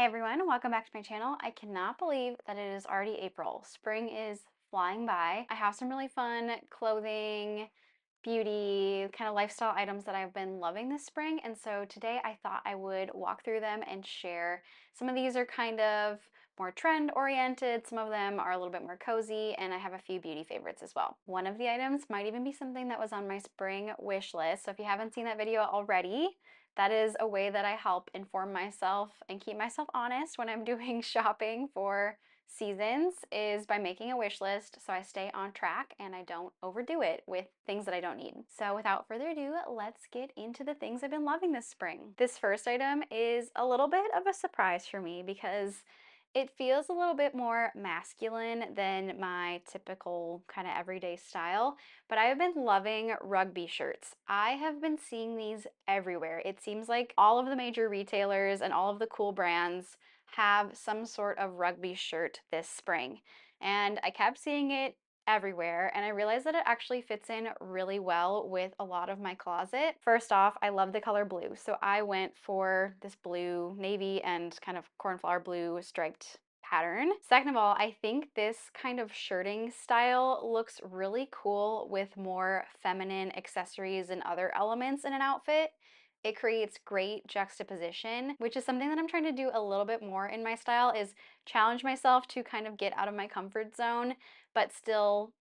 Hey everyone, welcome back to my channel. I cannot believe that it is already April. Spring is flying by. I have some really fun clothing, beauty, kind of lifestyle items that I've been loving this spring, and so today I thought I would walk through them and share. Some of these are kind of more trend oriented, some of them are a little bit more cozy, and I have a few beauty favorites as well. One of the items might even be something that was on my spring wish list, so if you haven't seen that video already, that is a way that I help inform myself and keep myself honest when I'm doing shopping for seasons is by making a wish list so I stay on track and I don't overdo it with things that I don't need. So without further ado, let's get into the things I've been loving this spring. This first item is a little bit of a surprise for me because it feels a little bit more masculine than my typical kind of everyday style, but I have been loving rugby shirts. I have been seeing these everywhere. It seems like all of the major retailers and all of the cool brands have some sort of rugby shirt this spring. And I kept seeing it everywhere, and I realized that it actually fits in really well with a lot of my closet. First off, I love the color blue, so I went for this blue, navy, and kind of cornflower blue striped pattern. Second of all, I think this kind of shirting style looks really cool with more feminine accessories and other elements in an outfit. It creates great juxtaposition, which is something that I'm trying to do a little bit more in my style, is challenge myself to kind of get out of my comfort zone, but still,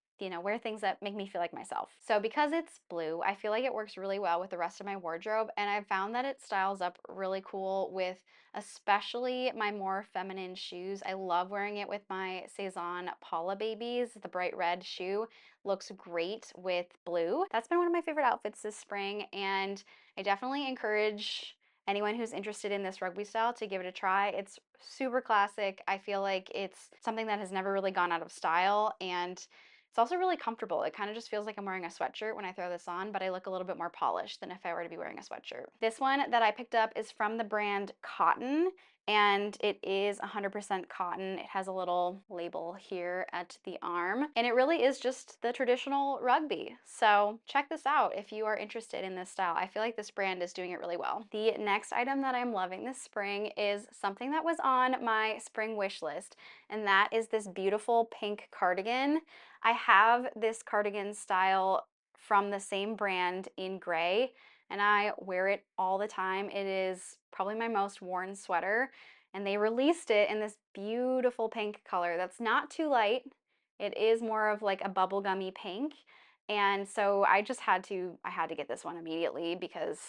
wear things that make me feel like myself. So because it's blue, I feel like it works really well with the rest of my wardrobe, and I've found that it styles up really cool with especially my more feminine shoes. I love wearing it with my Sezane Paula babies. The bright red shoe looks great with blue. That's been one of my favorite outfits this spring, and I definitely encourage anyone who's interested in this rugby style to give it a try. It's super classic. I feel like it's something that has never really gone out of style, and it's also really comfortable. It kind of just feels like I'm wearing a sweatshirt when I throw this on, but I look a little bit more polished than if I were to be wearing a sweatshirt. This one that I picked up is from the brand Cotton, and it is 100% cotton. It has a little label here at the arm, and it really is just the traditional rugby. So check this out if you are interested in this style. I feel like this brand is doing it really well. The next item that I'm loving this spring is something that was on my spring wish list, and that is this beautiful pink cardigan. I have this cardigan style from the same brand in gray, and I wear it all the time. It is probably my most worn sweater, and they released it in this beautiful pink color that's not too light. It is more of like a bubblegummy pink, and so I had to get this one immediately because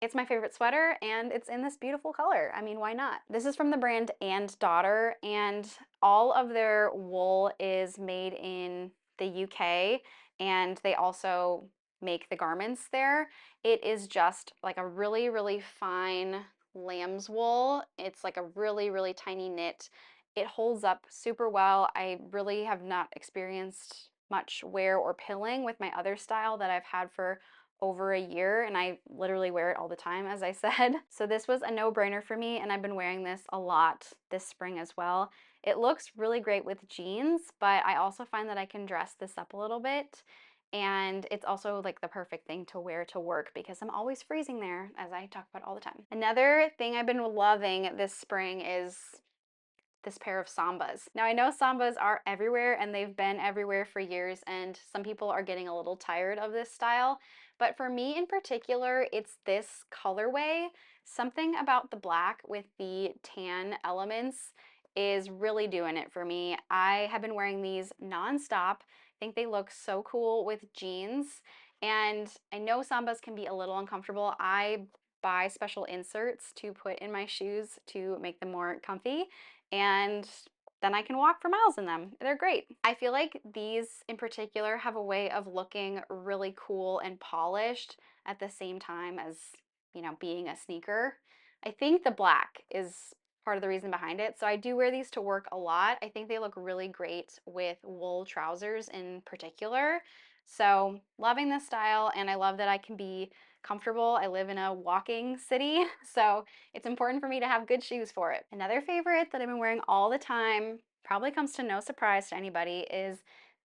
it's my favorite sweater and it's in this beautiful color. I mean, why not? This is from the brand And Daughter, and all of their wool is made in the UK, and they also make the garments there. It is just like a really, really fine lamb's wool. It's like a really, really tiny knit. It holds up super well. I really have not experienced much wear or pilling with my other style that I've had for over a year, and I literally wear it all the time, as I said. So this was a no-brainer for me, and I've been wearing this a lot this spring as well. It looks really great with jeans, but I also find that I can dress this up a little bit, and it's also like the perfect thing to wear to work because I'm always freezing there, as I talk about all the time. Another thing I've been loving this spring is this pair of Sambas. Now I know Sambas are everywhere and they've been everywhere for years, and some people are getting a little tired of this style, but for me in particular, it's this colorway. Something about the black with the tan elements is really doing it for me. I have been wearing these nonstop. I think they look so cool with jeans, and I know Sambas can be a little uncomfortable. I buy special inserts to put in my shoes to make them more comfy, and then I can walk for miles in them. They're great. I feel like these in particular have a way of looking really cool and polished at the same time as, being a sneaker. I think the black is part of the reason behind it. So I do wear these to work a lot. I think they look really great with wool trousers in particular. So loving this style, and I love that I can be comfortable. I live in a walking city, so it's important for me to have good shoes for it. Another favorite that I've been wearing all the time, probably comes to no surprise to anybody, is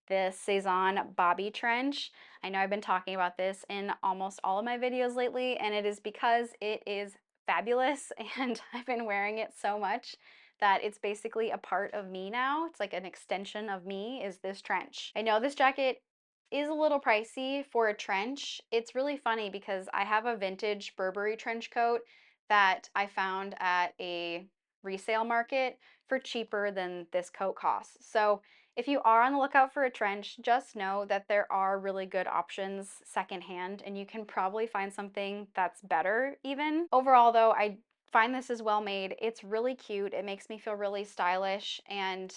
the Sezane Bobby Trench. I know I've been talking about this in almost all of my videos lately, and it is because it is fabulous and I've been wearing it so much that it's basically a part of me now. It's like an extension of me is this trench. I know this jacket is a little pricey for a trench. It's really funny because I have a vintage Burberry trench coat that I found at a resale market for cheaper than this coat costs. So if you are on the lookout for a trench, just know that there are really good options secondhand and you can probably find something that's better even. Overall though, I find this is well made. It's really cute. It makes me feel really stylish and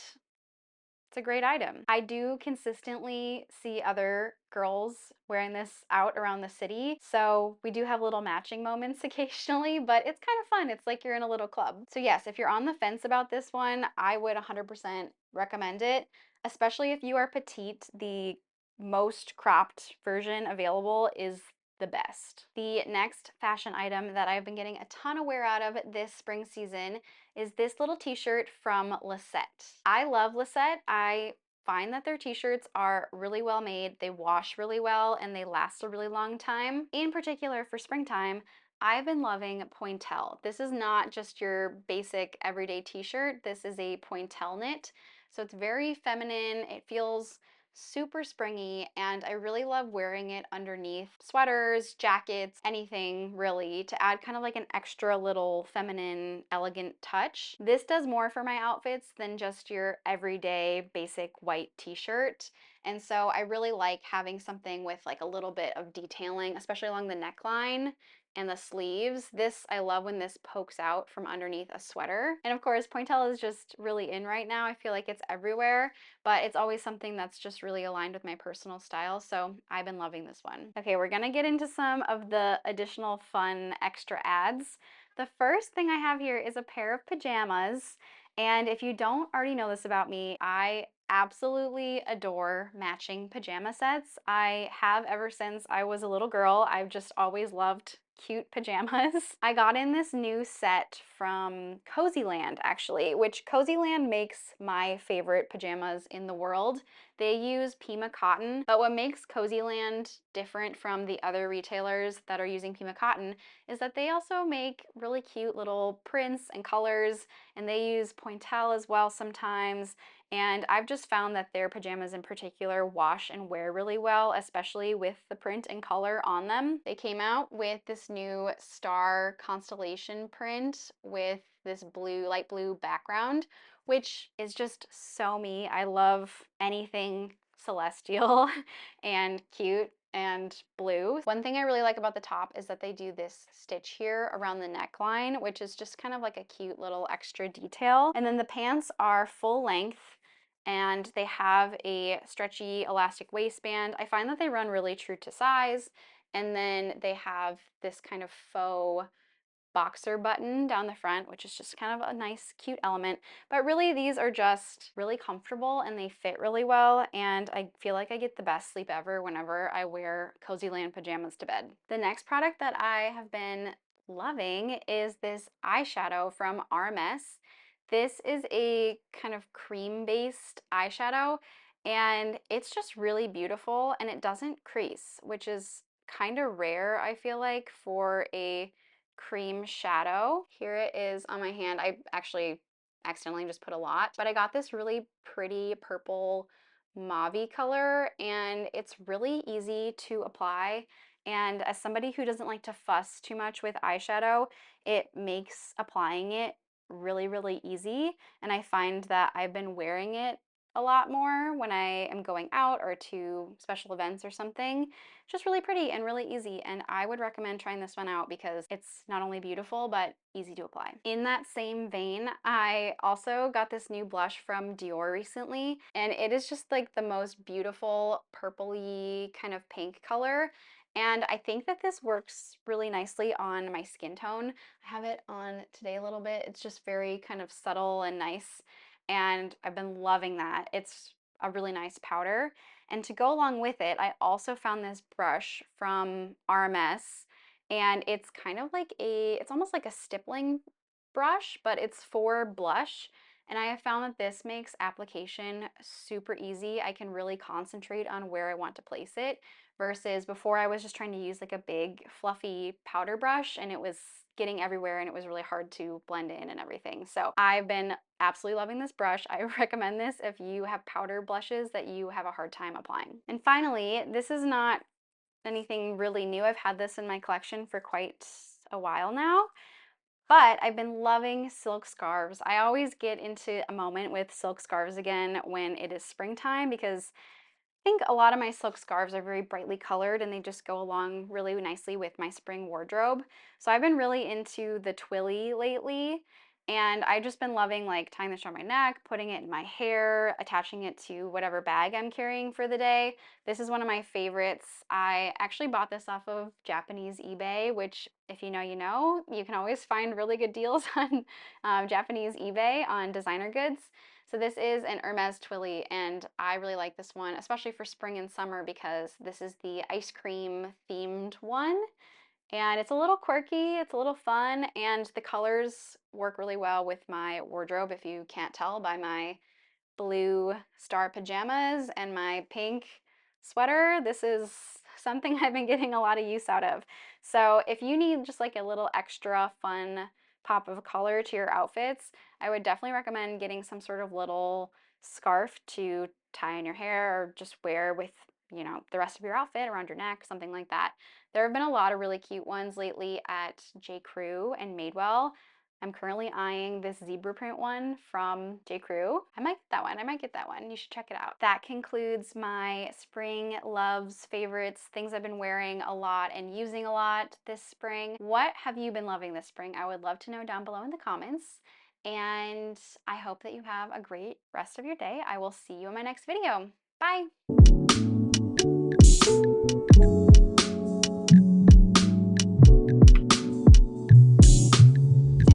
it's a great item. I do consistently see other girls wearing this out around the city, so we do have little matching moments occasionally, but it's kind of fun. It's like you're in a little club. So yes, if you're on the fence about this one, I would 100% recommend it, especially if you are petite. The most cropped version available is the best. The next fashion item that I've been getting a ton of wear out of this spring season is this little t-shirt from Lisette. I love Lisette. I find that their t-shirts are really well made, they wash really well, and they last a really long time. In particular for springtime, I've been loving Pointelle. This is not just your basic everyday t-shirt, this is a Pointelle knit. So it's very feminine, it feels super springy, and I really love wearing it underneath sweaters, jackets, anything really, to add kind of like an extra little feminine, elegant touch. This does more for my outfits than just your everyday basic white t-shirt. And so I really like having something with like a little bit of detailing, especially along the neckline and the sleeves. This, I love when this pokes out from underneath a sweater. And of course, Pointelle is just really in right now. I feel like it's everywhere, but it's always something that's just really aligned with my personal style. So I've been loving this one. Okay, we're gonna get into some of the additional fun extra ads. The first thing I have here is a pair of pajamas. And if you don't already know this about me, I absolutely adore matching pajama sets. I have ever since I was a little girl. I've just always loved cute pajamas. I got in this new set from Cozyland actually, which Cozyland makes my favorite pajamas in the world. They use Pima cotton, but what makes Cozyland different from the other retailers that are using Pima cotton is that they also make really cute little prints and colors, and they use Pointelle as well sometimes. And I've just found that their pajamas in particular wash and wear really well, especially with the print and color on them. They came out with this new star constellation print with this blue, light blue background, which is just so me. I love anything celestial and cute and blue. One thing I really like about the top is that they do this stitch here around the neckline, which is just kind of like a cute little extra detail. And then the pants are full length and they have a stretchy elastic waistband. I find that they run really true to size. And then they have this kind of faux boxer button down the front, which is just kind of a nice, cute element. But really, these are just really comfortable and they fit really well. And I feel like I get the best sleep ever whenever I wear Cozyland pajamas to bed. The next product that I have been loving is this eyeshadow from RMS. This is a kind of cream-based eyeshadow, and it's just really beautiful and it doesn't crease, which is kind of rare, I feel like, for a cream shadow. Here it is on my hand. I actually accidentally just put a lot, but I got this really pretty purple mauve color and it's really easy to apply. And as somebody who doesn't like to fuss too much with eyeshadow, it makes applying it really, really easy. And I find that I've been wearing it a lot more when I am going out or to special events or something. Just really pretty and really easy, and I would recommend trying this one out because it's not only beautiful but easy to apply. In that same vein, I also got this new blush from Dior recently, and it is just like the most beautiful purpley kind of pink color. And I think that this works really nicely on my skin tone. I have it on today a little bit. It's just very kind of subtle and nice, and I've been loving that. It's a really nice powder. And to go along with it, I also found this brush from RMS, and it's kind of like it's almost like a stippling brush, but it's for blush. And I have found that this makes application super easy. I can really concentrate on where I want to place it versus before I was just trying to use like a big fluffy powder brush and it was getting everywhere and it was really hard to blend in and everything. So I've been absolutely loving this brush. I recommend this if you have powder blushes that you have a hard time applying. And finally, this is not anything really new. I've had this in my collection for quite a while now, but I've been loving silk scarves. I always get into a moment with silk scarves again when it is springtime because I think a lot of my silk scarves are very brightly colored and they just go along really nicely with my spring wardrobe. So I've been really into the twilly lately, and I've just been loving like tying this around my neck, putting it in my hair, attaching it to whatever bag I'm carrying for the day. This is one of my favorites. I actually bought this off of Japanese eBay, which if you know, you know. You can always find really good deals on Japanese eBay on designer goods. So this is an Hermes Twilly, and I really like this one, especially for spring and summer because this is the ice cream themed one. And it's a little quirky, it's a little fun, and the colors work really well with my wardrobe if you can't tell by my blue star pajamas and my pink sweater. This is something I've been getting a lot of use out of. So if you need just like a little extra fun pop of color to your outfits, I would definitely recommend getting some sort of little scarf to tie in your hair or just wear with, you know, the rest of your outfit around your neck, something like that. There have been a lot of really cute ones lately at J. Crew and Madewell. I'm currently eyeing this zebra print one from J. Crew. I might get that one. I might get that one. You should check it out. That concludes my spring loves, favorites, things I've been wearing a lot and using a lot this spring. What have you been loving this spring? I would love to know down below in the comments. And I hope that you have a great rest of your day. I will see you in my next video. Bye.